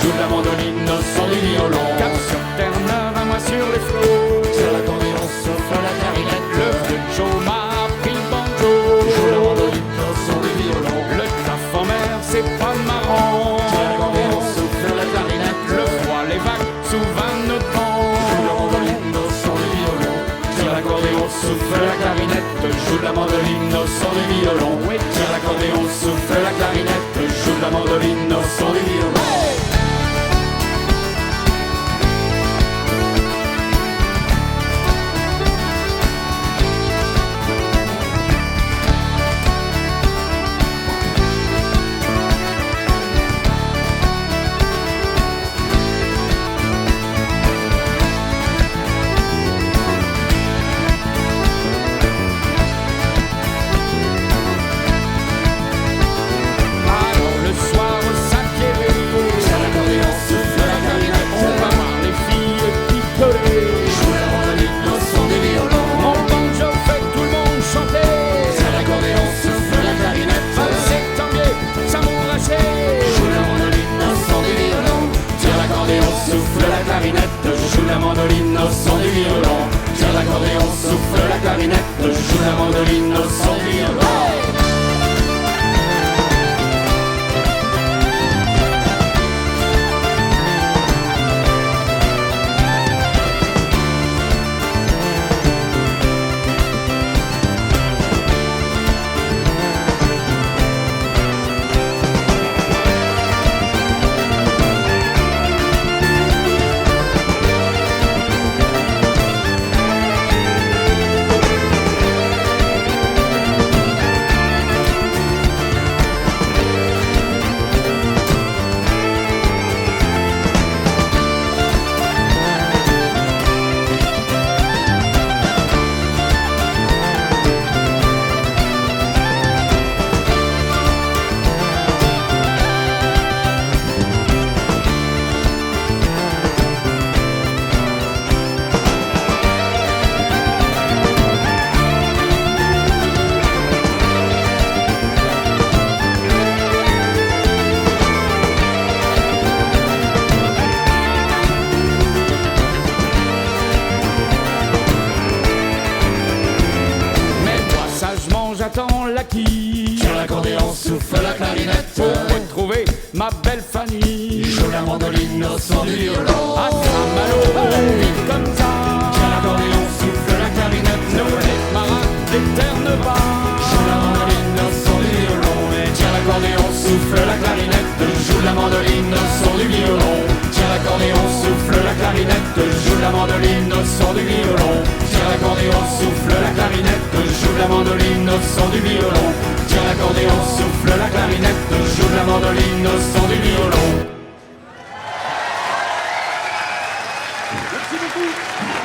joue de la mandoline au son du violon. Cap sur Terre-Neuve, un mois sur les flots. Sur l'accordéon souffle la clarinette. Le vieux Joe m'a appris le banjo. Joue la mandoline au son du violon. Le taf en mer, c'est pas marrant. Sur l'accordéon souffle la clarinette. Le froid, les vagues, souvent notre vent. Joue la mandoline au son du violon. Sur l'accordéon souffle la clarinette. Joue de la mandoline au son du violon. Sur l'accordéon souffle la clarinette. Joue de la mandoline au son du violon. Alors le soir au Saint-Pierre, Sur l'accordéon souffle la clarinette. on va voir les filles picoler. Joue la mandoline au son du violon. Mon banjo fait tout le monde chanter. Sur l'accordéon souffle la clarinette. Valser, tanguer, s'amouracher. Joue la mandoline au son du violon. Sur l'accordéon souffle la clarinette. Joue la mandoline au son du violon. Sur l'accordéon souffle la clarinette. Joue la mandoline au son du violon. Mais moi sagement j'attends l'acquis Sur l'accordéon souffle la clarinette. pour retrouver ma belle Fanny. Joue la mandoline au son du violon. À Saint-Malo, vite comme ça. Sur l'accordéon souffle la clarinette. Nous les marins des Terre-Neuve. Joue la mandoline au son du violon. Tiens l'accordéon souffle la clarinette. Joue la mandoline au son du violon. Tiens l'accordéon souffle la clarinette. Joue la mandoline au son du violon. Tiens l'accordéon souffle la clarinette. Joue la mandoline au son du violon. Tiens l'accordéon souffle la clarinette. Joue la mandoline au son du violon. Merci beaucoup.